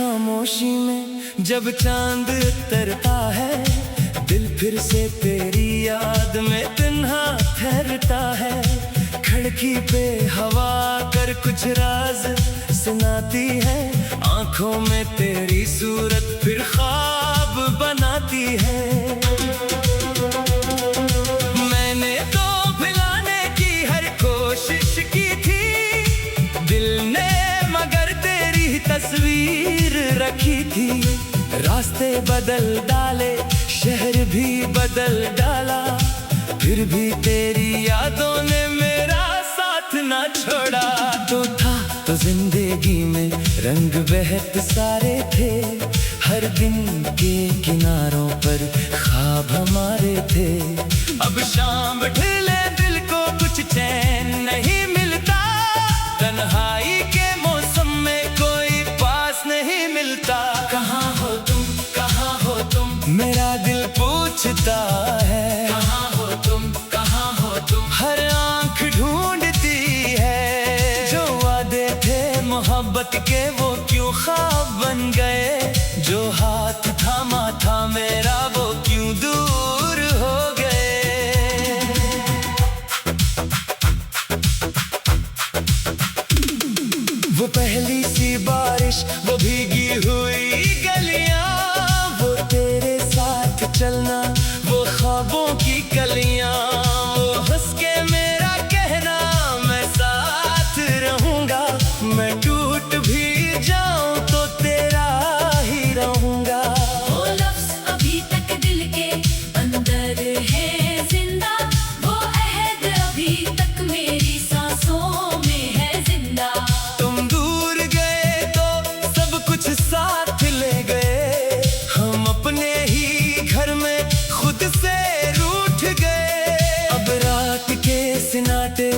खामोशी में जब चांद उतरता है, दिल फिर से तेरी याद में तन्हा ठहरता है। खिड़की पे हवा कर कुछ राज सुनाती है, आंखों में तेरी सूरत फिर ख्वाब बनाती है। मैंने तो भुलाने की हर कोशिश की थी, दिल ने मगर तेरी तस्वीर रखी थी। रास्ते बदल डाले, शहर भी बदल डाला, फिर भी तेरी यादों ने मेरा साथ ना छोड़ा। तो जिंदगी में रंग बेहद सारे थे, हर दिन के किनारों पर ख्वाब हमारे थे। अब शाम ढले दिल को कुछ चैन नहीं मिलता, तन्हाई के मौसम में कोई पास नहीं मिलता। कहाँ हो तुम, कहाँ हो तुम, मेरा दिल पूछता है। कहाँ हो तुम, कहाँ हो तुम, हर आंख ढूंढती है। जो वादे थे मोहब्बत के वो क्यों ख्वाब बन गए, जो हाथ थामा था मेरा वो क्यों दूर हो गए। वो पहली सी बारिश, वो भीगी हुई गलियां, वो तेरे साथ चलना, वो ख्वाबों की कलियां, वो हंस के मेरा कहना मैं साथ रहूंगा। मैं टूट भी जाऊं तो तेरा ही रहूंगा। वो लफ्ज़ अभी तक दिल के अंदर है जिंदा, वो अहद अभी तक मेरी सांसों में है जिंदा। तुम दूर गए तो सब कुछ साथ ले गए, हम अपने ही घर में खुद से रूठ गए। अब रात के सन्नाटे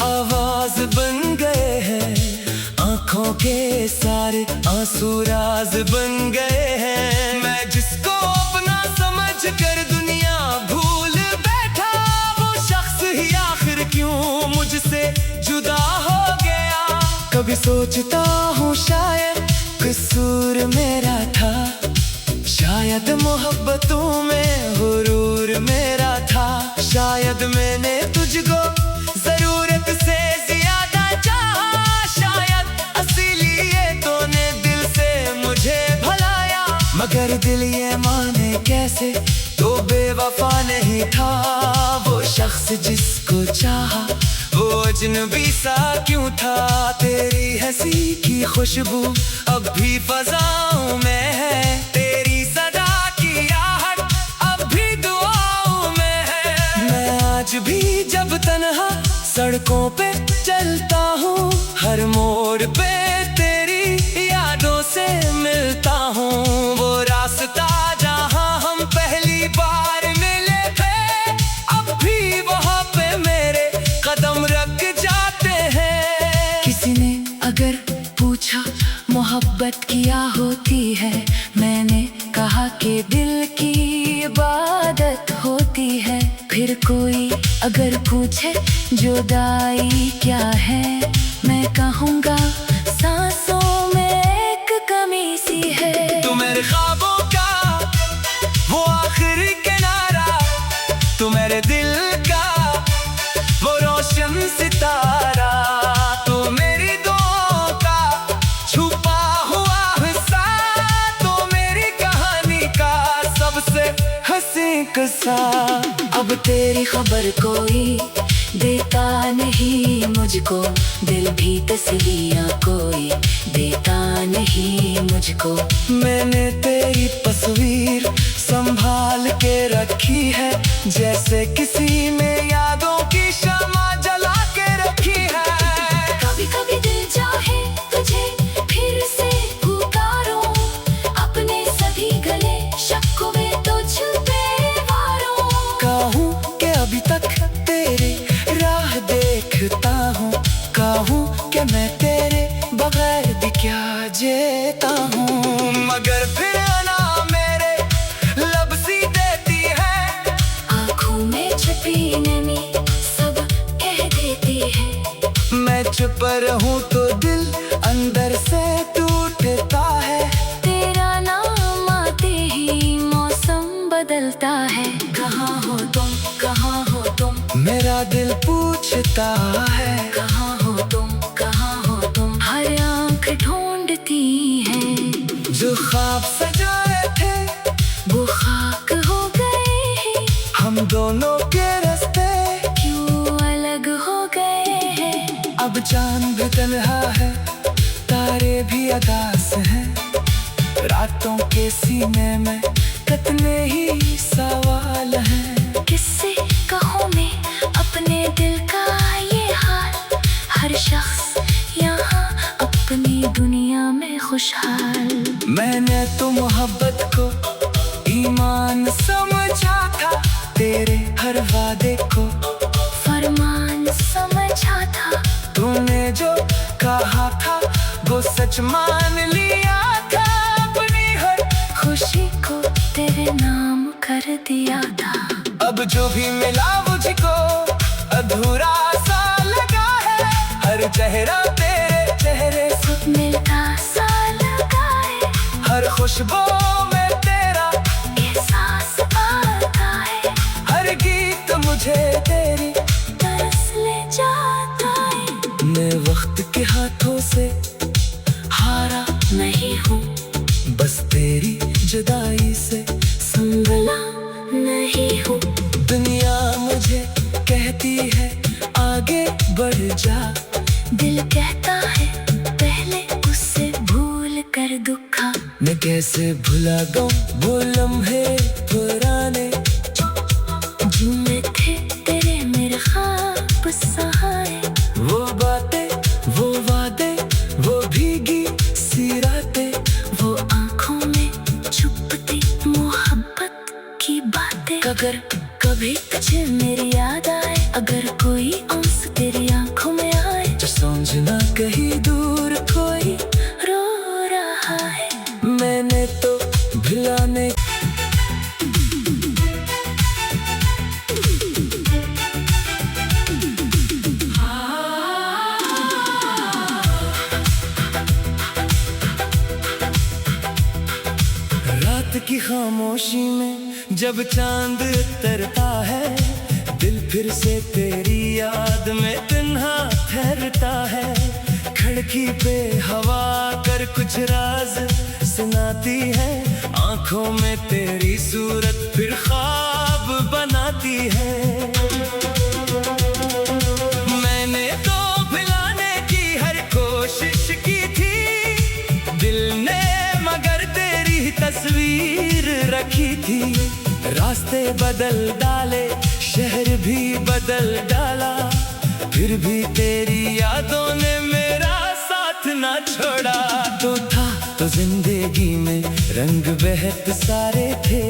आवाज बन गए हैं, आंखों के सारे आंसू राज बन गए हैं। मैं जिसको अपना समझ कर दुनिया भूल बैठा, वो शख्स ही आखिर क्यों मुझसे जुदा हो गया। कभी सोचता हूँ शायद कसूर मेरा था, शायद मोहब्बतों में गुरूर मेरा था। शायद मैंने तुझको जरूरत से ज्यादा चाहा, शायद इसीलिए तूने दिल से मुझे भुलाया। मगर दिल ये माने कैसे, तो बेवफा नहीं था वो शख्स जिसको चाहा, वो अजनबी सा क्यों था। तेरी हंसी की खुशबू अब भी फजाओं में है, तेरी सदा की आहट अब भी दुआओं में है। मैं आज भी जब तन्हा सड़कों पे चलता हूँ, हर मोड़ पे तेरी यादों से मिलता हूँ। वो रास्ता जहाँ हम पहली बार मिले थे, अब भी वहाँ पे मेरे कदम रख जाते हैं। किसी ने अगर पूछा मोहब्बत क्या होती है, मैंने कहा कि दिल की इबादत होती है। फिर कोई अगर पूछे जुदाई क्या है, मैं कहूँगा सांसों में एक कमी सी है। तू मेरे ख्वाबों का वो आखिरी किनारा, तू मेरे दिल का वो रोशन सितारा, तू मेरी दुआओं का छुपा हुआ हिस्सा, तू मेरी कहानी का सबसे हंसी किस्सा। अब तेरी खबर कोई देता नहीं मुझको, दिल भी तसलियाँ कोई देता नहीं मुझको। मैंने तेरी तस्वीर संभाल के रखी है, जैसे किसी में यादों की शमा जला के रखी है। कभी कभी दिल चाहे तुझे फिर से पुकारो, अपने सभी गले शिकवे तुझ पे वारो। कहूँ कि अभी तक तेरी राह देखता हूँ, कहूँ कि मैं तेरे बगैर भी क्या जीता हूँ। मगर फिर ना मेरे लब सी देती है, आँखों में छुपी नमी सब कह देती है। मैं चुप रहूं तो दिल अंदर से टूटता है। पूछता है, कहाँ हो तुम, कहाँ हो तुम, हर आंख ढूंढती है। जो ख्वाब सजाए थे वो खाक हो गए हैं, हम दोनों के रास्ते क्यों अलग हो गए हैं। अब चांद भी तन्हा है, तारे भी अदास हैं, रातों के सीने में कितने ही सवाल हैं। किससे कहूँ मैं अपने दिल का ये हाल, हर शख्स यहाँ अपनी दुनिया में खुशहाल। मैंने तो मोहब्बत को ईमान समझा था, तेरे हर वादे को फरमान समझा था। तूने जो कहा था वो सच मान लिया था, अपनी हर खुशी को तेरे नाम कर दिया था। अब जो भी मिला मुझको अधूरा सा लगा है, हर चेहरा तेरे चेहरे से मिलता सा लगा है, हर खुशबू में तेरा एहसास आता है, हर गीत मुझे तेरी तरस ले जाता है। मैं वक्त के हाथों से हारा नहीं हूँ, बस तेरी जुदाई से संभला नहीं हूँ। दुनिया मुझे कहती है आगे बढ़ जा, दिल कहता है पहले उससे भूल कर दुखा। मैं कैसे भुला दूं वो लम्हे पुराने, झूमे थे तेरे मेरे ख्वाब सहारे। वो बातें वो वादे वो भीगी सी रातें, वो आँखों में छुपती मोहब्बत की बातें। अगर कभी तुझे मेरी याद आए, अगर कोई आंसू तेरी आँखों में आए, तो समझना कहीं दूर कोई रो रहा है। मैंने तो भुलाने रात की खामोशी में जब चांद उतरता है, दिल फिर से तेरी याद में तन्हा ठहरता है। खिड़की पे हवा कर कुछ राज सुनाती है, आंखों में तेरी सूरत फिर ख्वाब बनाती है। मैंने तो भुलाने की हर कोशिश की थी, दिल ने मगर तेरी तस्वीर रखी थी। रास्ते बदल डाले, शहर भी बदल डाला, फिर भी तेरी यादों ने मेरा साथ ना छोड़ा। तो था तो जिंदगी में रंग बेहद सारे थे,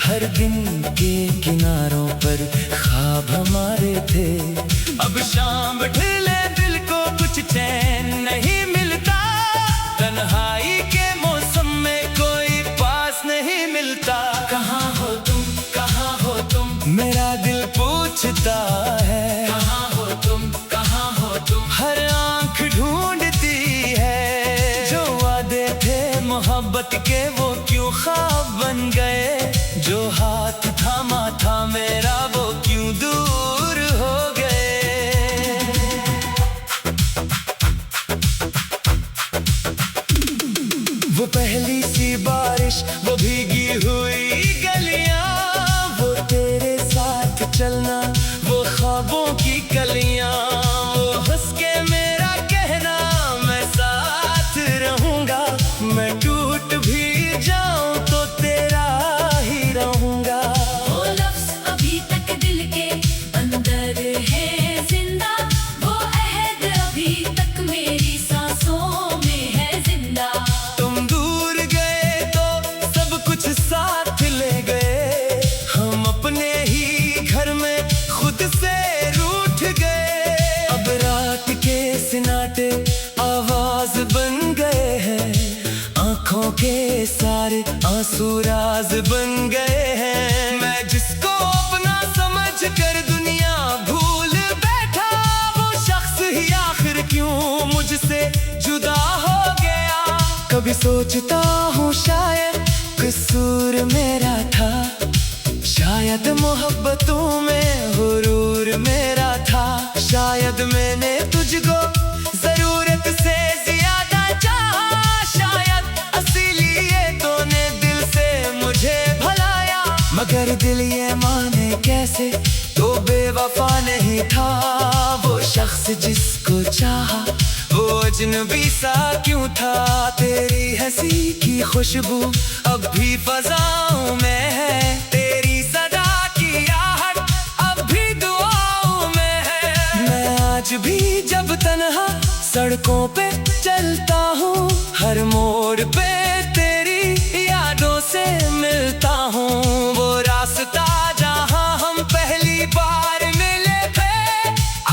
हर दिन के किनारों पर ख्वाब हमारे थे। अब शाम ढले दिल को कुछ चैन नहीं मिलता, तन्हाई के मौसम में कोई पास नहीं मिलता। कहाँ हो तुम, कहाँ हो तुम, मेरा दिल पूछता है, कहाँ हो तुम, कहाँ हो तुम, हर आंख ढूंढती है। जो वादे थे मोहब्बत के वो क्यों ख्वाब बन गए, जो हाथ थामा था मेरा वो क्यों दूर हो गए। वो पहली सी बारिश, वो भीगी हुई गलियां, वो तेरे साथ चलना, वो ख्वाबों की कलियां, वो हंस के मेरा कहना मैं साथ रहूंगा। मैं टूट भी जाऊं तो तेरा ही रहूंगा। वो लफ्ज़ अभी तक दिल के अंदर है जिंदा, वो अहद अभी तक मेरी सांसों में है जिंदा। तुम दूर गए तो सब कुछ साथ ले गए, हम अपने ही घर में खुद से रूठ गए। अब रात के सन्नाटे आवाज बन गए हैं, आंखों के सारे आंसू राज बन गए हैं। मैं जिसको अपना समझ कर दुनिया भूल बैठा, वो शख्स ही आखिर क्यों मुझसे जुदा हो गया। कभी सोचता हूँ शायद कसूर मेरा था, शायद मोहब्बतों में गुरूर मेरा था। शायद मैंने तुझको जरूरत से ज्यादा चाहा, शायद इसीलिए तूने दिल से मुझे भुलाया। मगर दिल ये माने कैसे, तो बेवफा नहीं था वो शख्स जिसको चाहा, वो अजनबी सा क्यों था। तेरी हंसी की खुशबू अब भी फजाओं में है, तेरी सदा की आहट अब भी दुआओं में है। मैं आज भी जब तन्हा सड़कों पे चलता हूँ, हर मोड़ पे तेरी यादों से मिलता हूँ। वो रास्ता जहाँ हम पहली बार मिले थे,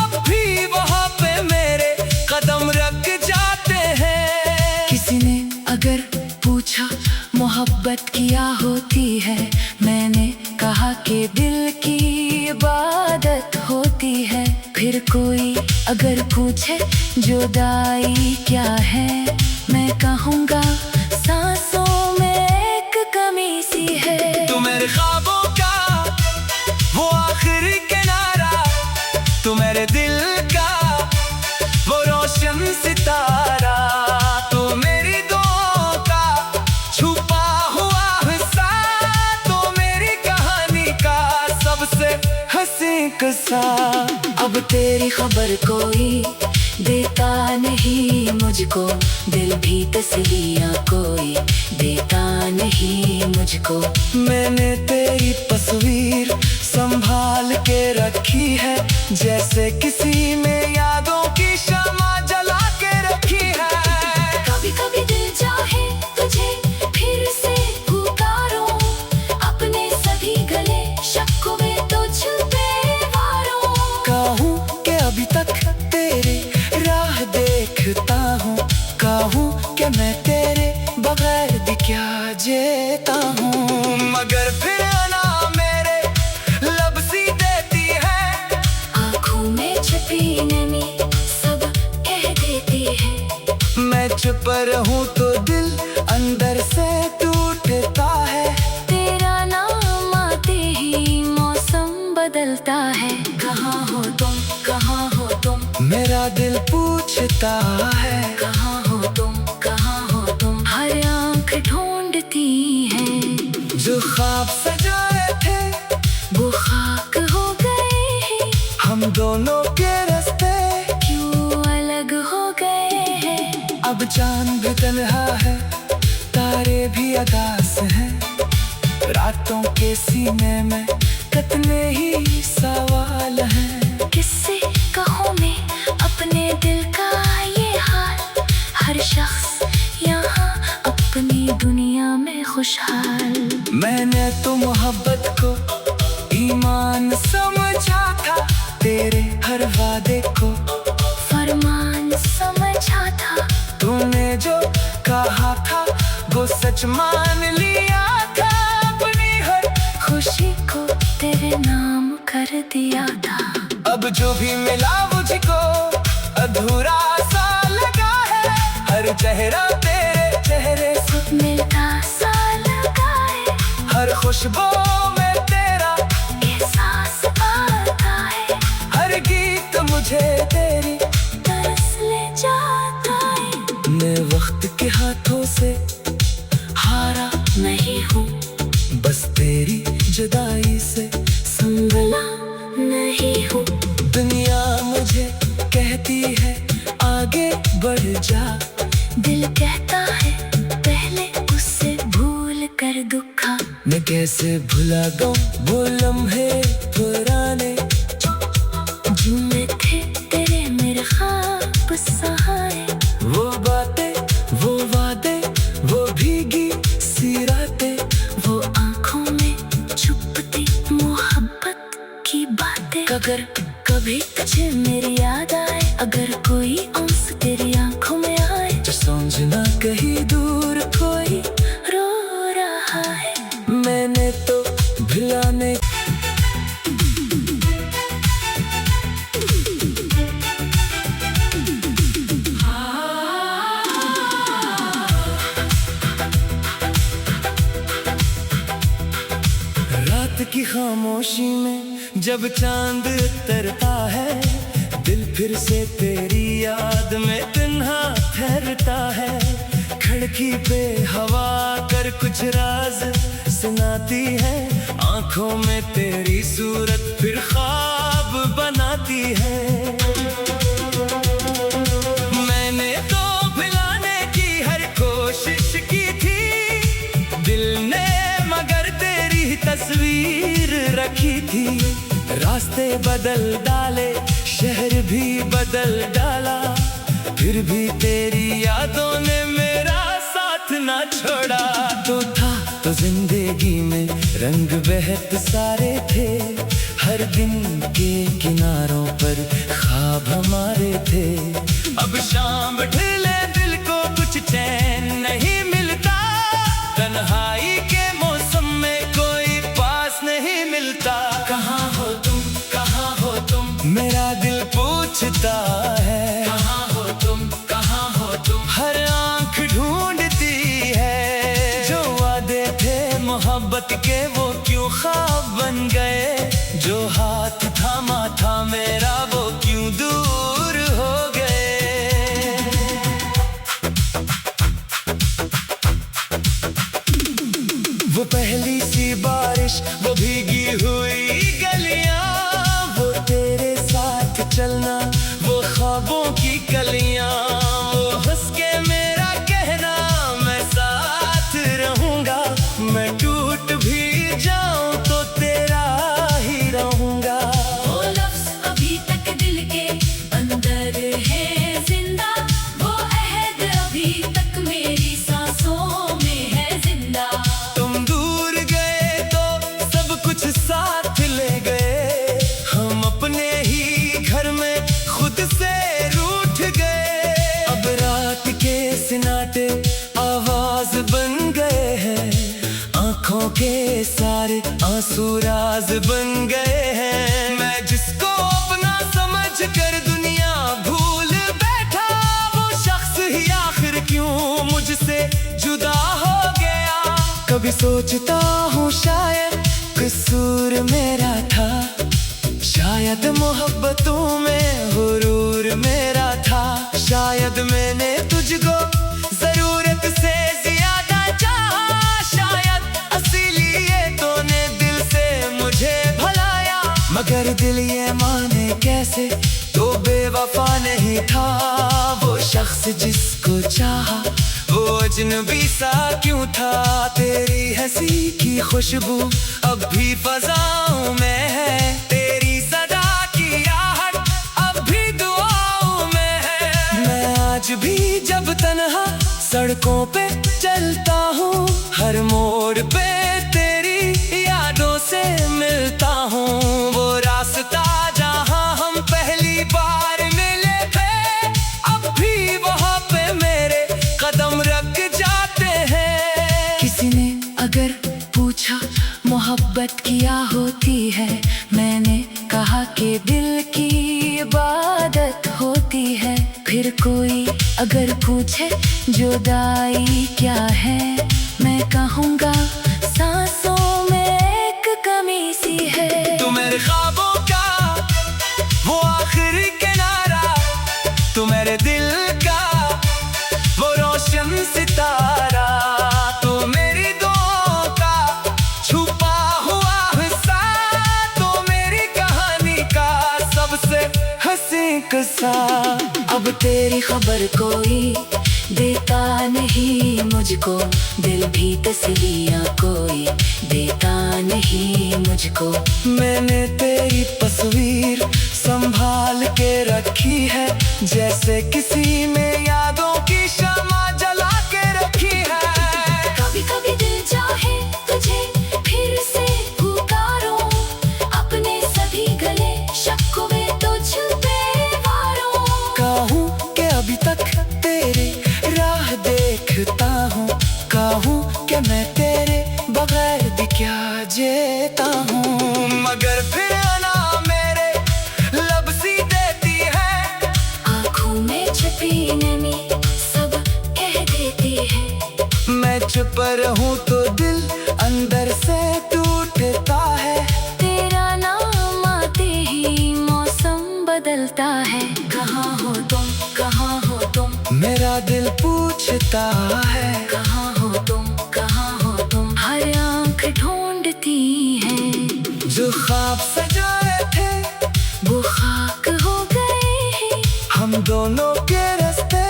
अब भी वहाँ पे मेरे कदम रख जाते हैं। किसी ने अगर पूछा मोहब्बत क्या होती है, मैंने कहा कि दिल की इबादत होती है। फिर कोई अगर पूछे जुदाई क्या है, मैं कहूँगा सांसों में एक कमी सी है। तू मेरे ख्वाबों का वो आखिरी किनारा, तू मेरे दिल का वो रोशन सितारा, तू मेरी दुआओं का छुपा हुआ हिस्सा, तू मेरी कहानी का सबसे हंसी किस्सा। अब तेरी खबर कोई देता नहीं मुझको, दिल भी तसलियाँ कोई देता नहीं मुझको। मैंने तेरी तस्वीर संभाल के रखी है, जैसे किसी में यादों की शमा जला के रखी है। कभी कभी दिल चाहे तुझे फिर से पुकारूं, अपने सभी गले शिकवे तुझ पे वारूं। कहूँ कि अभी तक तेरी राह देखता हूँ, कहूँ कि मैं तेरे बगैर भी क्या जीता हूँ। मगर फिर ना मेरे लब सी देती है, आँखों में छिपी नमी सब कह देती है। मैं चुप रहूँ तो दिल अंदर से टूटता है। तेरा नाम आते ही मौसम बदलता है। कहाँ हो तुम, कहाँ हो तुम, मेरा दिल पूछता है। कहाँ हो तुम, कहाँ हो तुम, हर आँख ढूंढती है। जो ख्वाब सजाए थे वो खाक हो गए हैं, हम दोनों के रास्ते क्यों अलग हो गए हैं। अब चांद भी तन्हा है, तारे भी अदास हैं, रातों के सीने में कितने ही सवाल हैं। किससे कहूँ मैं अपने दिल का ये हाल, हर शख्स यहाँ अपनी दुनिया में खुशहाल। मैंने तो मोहब्बत को ईमान समझा था, तेरे हर वादे को फरमान समझा था। तूने जो कहा था वो सच मान लिया था, अपनी हर खुशी को तेरे नाम कर दिया था। अब जो भी मिला मुझको अधूरा सा लगा है, हर चेहरा तेरे चेहरे से मिलता सा लगा है, हर खुशबू में तेरा एहसास आता है, हर गीत मुझे तेरी तरस ले जाता है। मैं वक्त के हाथों से हारा नहीं हूँ, बस तेरी जुदाई से संभला नहीं हूँ। दुनिया मुझे कहती है आगे बढ़ जा, दिल कहता है पहले उससे भूल कर दुखा। मैं कैसे भुला दूं वो लम्हे पुराने, झूमे थे तेरे मेरे ख्वाब सहारे। वो बातें वो वादे वो भीगी सी रातें, वो आँखों में छुपती मोहब्बत की बातें। अगर कभी तुझे मेरी याद आए, अगर कोई आंसू तेरी आँखों में आए, तो समझना कहीं दूर कोई रो रहा है। मैंने तो भुलाने रात की खामोशी में जब चांद उतरता है, दिल फिर से तेरी याद में तन्हा ठहरता है। खिड़की पे हवा कर कुछ राज सुनाती है। आंखों में तेरी सूरत फिर ख्वाब बनाती है। मैंने तो भुलाने की हर कोशिश की थी, दिल ने मगर तेरी तस्वीर रखी थी। रास्ते बदल डाले, शहर भी बदल डाला, फिर भी तेरी यादों ने मेरा साथ ना छोड़ा। तो था तो जिंदगी में रंग बेहद सारे थे, हर दिन के किनारों पर ख्वाब हमारे थे। अब शाम ढले दिल को कुछ चैन नहीं मिलता, तन्हाई के मौसम में कोई पास नहीं मिलता। कहाँ हो तुम, कहाँ हो तुम, मेरा दिल पूछता है। कहाँ हो तुम, कहाँ हो तुम, हर आंख ढूंढती है। जो वादे थे मोहब्बत के वो क्यों ख्वाब बन गए, जो हाथ थामा था मेरा वो क्यों दूर हो गए। वो पहली सी बारिश, वो भीगी हुई गलियां, वो तेरे साथ चलना, वो ख्वाबों की कलियां, वो हंस के मेरा कहना मैं साथ रहूंगा। मैं टूट भी जाऊं तो तेरा ही रहूंगा। वो लफ्ज़ अभी तक दिल के अंदर है जिंदा, वो अहद अभी तक मेरी सांसों में है जिंदा। तुम दूर गए तो सब कुछ साथ ले गए, हम अपने ही घर में खुद से रूठ गए। अब रात के सन्नाटे आवाज बन गए हैं, आंखों के सारे आंसू राज बन गए हैं। मैं जिसको अपना समझ कर दुनिया भूल बैठा, वो शख्स ही आखिर क्यों मुझसे जुदा हो गया। कभी सोचता हूँ शायद कसूर मेरा था, शायद मोहब्बतों में गुरूर मेरा था। शायद मैंने तुझको जरूरत से ज्यादा चाहा, शायद इसीलिए तूने दिल से मुझे भुलाया। मगर दिल ये माने कैसे, तो बेवफा नहीं था वो शख्स जिसको चाहा, वो अजनबी सा क्यों था। तेरी हंसी की खुशबू अब भी फजाओं में है, तेरी सदा की आहट अब भी दुआओं में है। मैं आज भी जब तन्हा सड़कों पे चलता हूँ, हर मोड़ पे तेरी यादों से मिलता हूँ। वो रास्ता जहाँ हम पहली बार मिले थे, अब भी वहाँ पे मेरे कदम रख जाते हैं। किसी ने अगर पूछा मोहब्बत क्या होती है, मैंने कहा कि दिल की इबादत होती है। फिर कोई अगर पूछे जुदाई क्या है, मैं कहूँगा सांसों में एक कमी सी है। तू मेरे ख्वाबों का वो आखिरी किनारा, तू मेरे दिल का वो रोशन सितारा, तू मेरी दुआओं का छुपा हुआ हिस्सा, तू मेरी कहानी का सबसे हंसी किस्सा। अब तेरी खबर कोई देता नहीं मुझको, दिल भी तस्वीरें कोई देता नहीं मुझको। मैंने तेरी तस्वीर संभाल के रखी है, जैसे किसी में यादों की शमा जला के रखी है। कभी कभी दिल चाहे तुझे फिर से पुकारूं, अपने सभी गले शिकवे तुझ पे वारूं। कहूँ कि अभी तक तेरी राह देखता हूँ, कहूँ कि मैं तेरे बगैर भी क्या जीता हूँ। मगर फिर ना मेरे लब सी देती है, आँखों में छिपी नमी सब कह देती है। मैं चुप रहूं तो दिल अंदर से टूटता है। तेरा नाम आते ही मौसम बदलता है। मेरा दिल पूछता है कहाँ हो तुम, कहाँ हो तुम, हर आंख ढूंढती है। जो ख्वाब सजाए थे वो खाक हो गए हैं, हम दोनों के रास्ते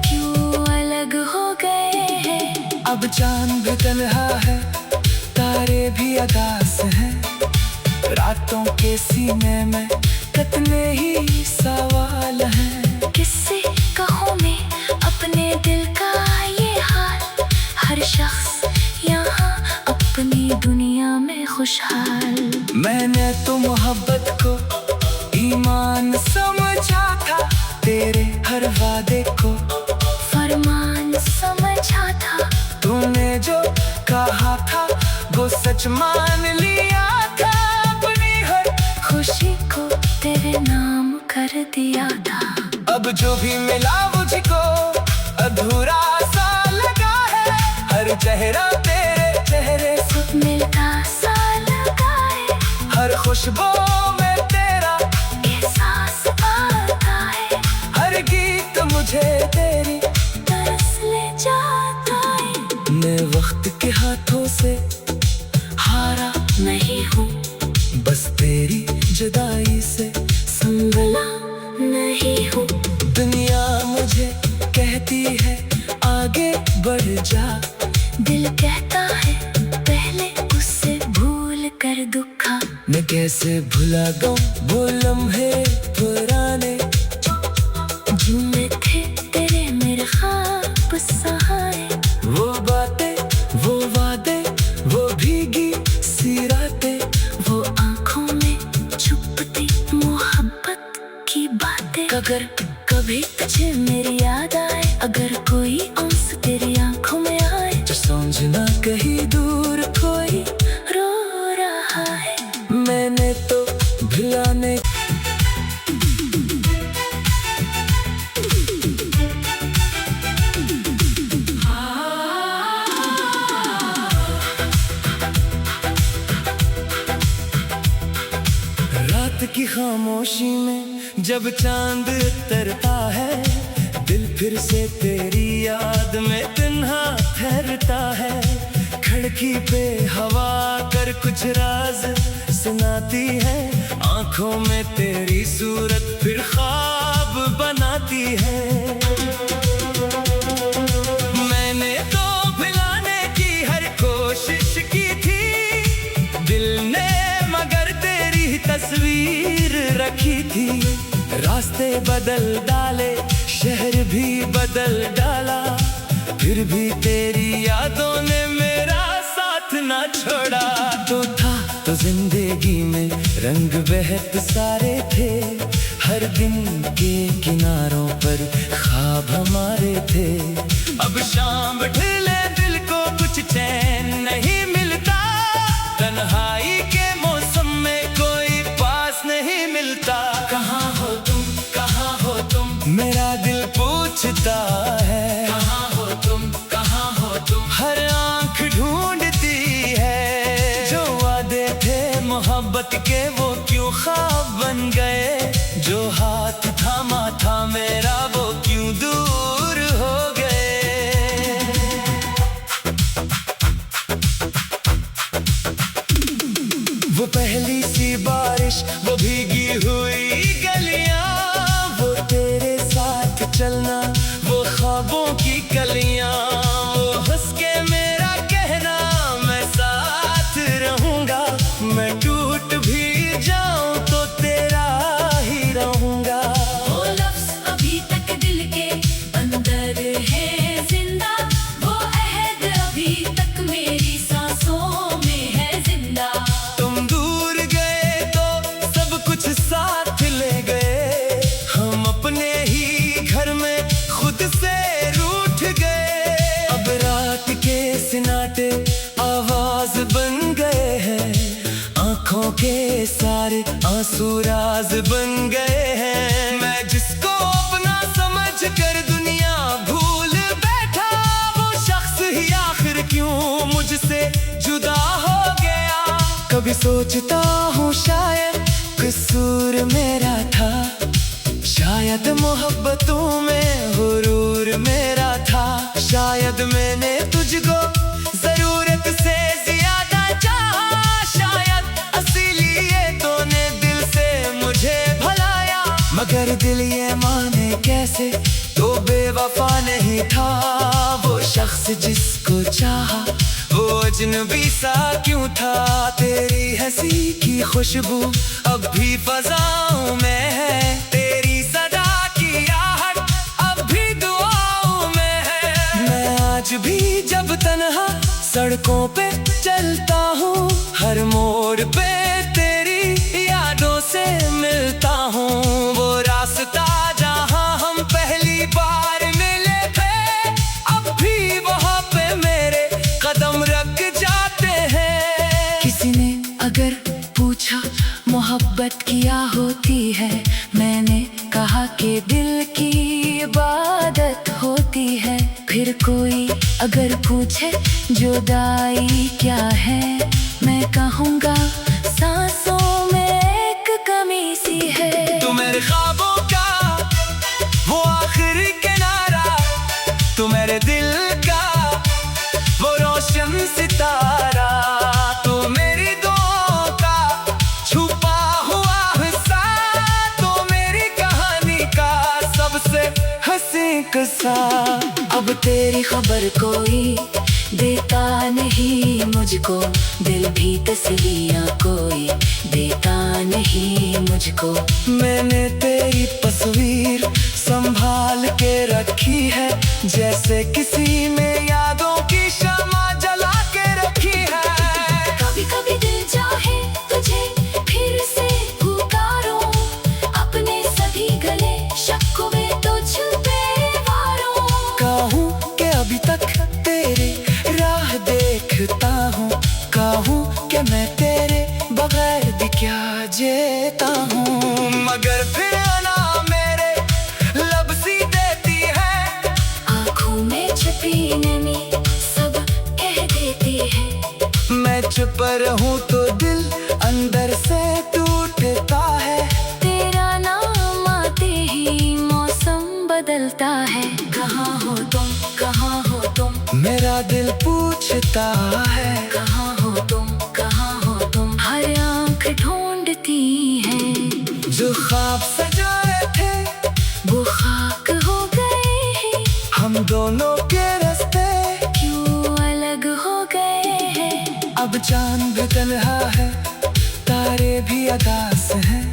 क्यों अलग हो गए हैं। अब चांद भी तन्हा है, तारे भी अदास हैं, रातों के सीने में कितने ही सवाल हैं। किससे कहूँ मैं अपने दिल का ये हाल, हर शख्स यहाँ अपनी दुनिया में खुशहाल। मैंने तो मोहब्बत को ईमान समझा था, तेरे हर वादे को फरमान समझा था। तूने जो कहा था वो सच मान लिया था, अपनी हर खुशी को तेरे नाम कर दिया था। अब जो भी मिला मुझको अधूरा सा लगा है, हर चेहरा तेरे चेहरे से मिलता सा लगा है, हर खुशबू में तेरा एहसास आता है, हर गीत मुझे तेरी तरस ले जाता है। मैं वक्त के हाथों से हारा नहीं हूँ बस तेरी जुदाई से संभला नहीं हूँ। दुनिया मुझे कहती है आगे बढ़ जा, दिल कहता है पहले उससे भूल कर दुखा। मैं कैसे भुला दूं वो लम्हे पुराने झूमे थे तेरे मेरे ख्वाब सहारे। वो बातें वो वादे वो भीगी सी रातें, वो आंखों में छुपती मोहब्बत की बातें। अगर कभी तुझे मेरी याद आए, अगर कोई आंसू तेरी आंखों में आए, जो समझना कहीं दूर कोई रो रहा है। मैंने तो भुलाने रात की खामोशी में जब चांद उतरता है, दिल फिर से तेरी याद में तन्हा ठहरता है। खिड़की पे हवा कर कुछ राज सुनाती है, आंखों में तेरी सूरत फिर ख्वाब बनाती है। मैंने तो भुलाने की हर कोशिश की थी, दिल ने मगर तेरी तस्वीर रखी थी। रास्ते बदल डाले शहर भी बदल डाला, फिर भी तेरी यादों ने मेरा साथ ना छोड़ा। तो था तो जिंदगी में रंग बेहद सारे थे, हर दिन के किनारों पर ख्वाब हमारे थे। अब शाम ढले दिल को कुछ चैन नहीं मिलता, तन्हाई के मौसम में कोई पास नहीं मिलता। कहाँ हो तुम, कहाँ हो तुम, मेरा दिल पूछता है कहाँ हो तुम, कहाँ हो तुम, हर आंख ढूंढती है। जो वादे थे मोहब्बत के वो क्यों ख्वाब बन गए, जो हाथ थामा था मेरा वो क्यों दूर हो गए। वो पहली सी बारिश वो भीगी हुई गलियां, वो तेरे साथ चलना वो ख्वाबों की कलियां, वो हंस के मेरा कहना मैं साथ रहूंगा। मैं टूट भी जाऊं तो तेरा ही रहूंगा। वो लफ्ज़ अभी तक दिल के अंदर है जिंदा, वो अहद अभी तक मेरी सांसों में है जिंदा। तुम दूर गए तो सब कुछ साथ ले गए, हम अपने ही घर में खुद से रूठ गए। अब रात के सन्नाटे आवाज बन गए हैं, आंखों के सारे आंसू राज बन गए हैं। मैं जिसको अपना समझ कर दुनिया भूल बैठा, वो शख्स ही आखिर क्यों मुझसे जुदा हो गया। कभी सोचता हूँ शायद कसूर मेरा था, शायद मोहब्बतों में गुरूर मेरा था, शायद मैंने तुझको जरूरत से ज्यादा चाहा, शायद इसीलिए तूने दिल से मुझे भुलाया। मगर दिल ये माने कैसे तो बेवफा नहीं था वो शख्स जिसको चाहा, वो अजनबी सा क्यों था। तेरी हंसी की खुशबू अब भी फजाओं में है, तेरी सदा की आहट अब भी दुआओं में है। मैं आज भी जब तन्हा सड़कों पे चलता हूँ, हर मोड़ पे तेरी यादों से मिलता हूँ। वो रास्ता जहाँ हम पहली बार मिले थे, अब भी वहाँ पे मेरे कदम रख जाते हैं। किसी ने अगर पूछा मोहब्बत क्या होती है, मैंने कहा कि दिल की इबादत होती है। फिर कोई अगर पूछे जुदाई क्या है, मैं कहूँगा सांसों में एक कमी सी है। तू मेरे ख्वाबों का वो आखिरी किनारा, तू मेरे दिल का वो रोशन सितारा, तू मेरी दुआओं का छुपा हुआ हिस्सा, तू मेरी कहानी का सबसे हंसी किस्सा। अब तेरी खबर कोई देता नहीं मुझको, दिल भी तसलियाँ कोई देता नहीं मुझको। मैंने तेरी तस्वीर संभाल के रखी है, जैसे किसी में यादों की शमा जला के रखी है। कभी कभी दिल चाहे तुझे फिर से पुकारूं, अपने सभी गले शिकवे तो छुपे वारों। कहूँ कि अभी तक तेरी राह देखता हूँ, कहूँ कि मैं तेरे बगैर भी क्या जीता हूँ। मगर फिर ना मेरे लब सी देती है, आँखों में छिपी नमी सब कह देती है। मैं चुप रहूँ तो दिल अंदर से टूटता है। तेरा नाम आते ही मौसम बदलता है। कहाँ हो तुम, कहाँ हो तुम, मेरा दिल पूछता है। कहाँ हो तुम, कहाँ हो तुम, हर आँख ढूंढती है। जो ख्वाब सजाए थे वो खाक हो गए हैं, हम दोनों के रास्ते क्यों अलग हो गए हैं। अब चांद भी तन्हा है, तारे भी अदास हैं,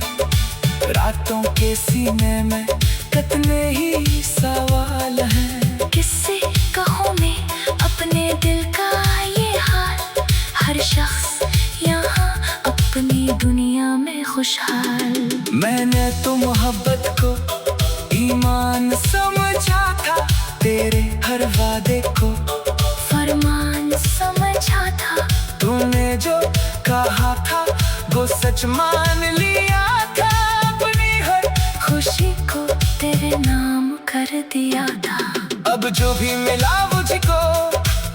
रातों के सीने में कितने ही सवाल हैं। किससे कहूँ मैं अपने दिल का ये हाल, हर शख्स यहाँ अपनी दुनिया में खुशहाल। मैंने तो मोहब्बत को ईमान समझा था, तेरे हर वादे को फरमान समझा था। तूने जो कहा था वो सच मान लिया था, अपनी हर खुशी को तेरे नाम कर दिया था। अब जो भी मिला मुझको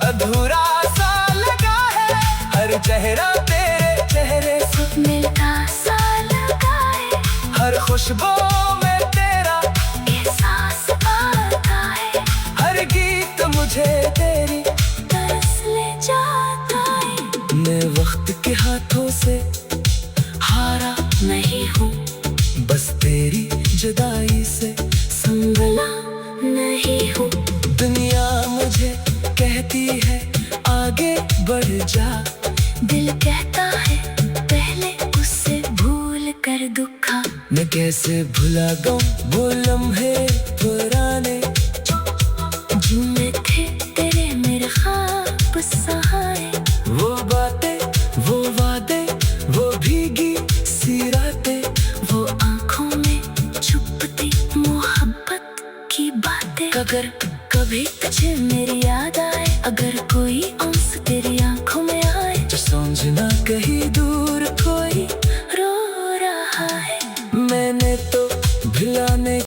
अधूरा सा लगा है, हर चेहरा तेरे चेहरे से मिलता सा लगा है, हर खुशबू में तेरा एहसास आता है, हर गीत मुझे तेरी तरस ले जाता है। मैं वक्त के हाथों से हारा नहीं हूँ, बस तेरी जुदाई से संभला नहीं हूँ। दुनिया मुझे कहती है आगे बढ़ जा, दिल कहता है पहले उससे भूल कर दुखा। मैं कैसे भुला दूं वो लम्हे पुराने, झूमे थे तेरे मेरे ख्वाब सहारे। वो बातें वो वादे वो भीगी सी रातें, वो आँखों में छुपती मोहब्बत की बातें। अगर कभी तुझे मेरी याद आए, अगर कोई आंसू तेरी आँखों में आए, तो समझना कहीं दूर कोई रो रहा है। मैंने तो भुलाने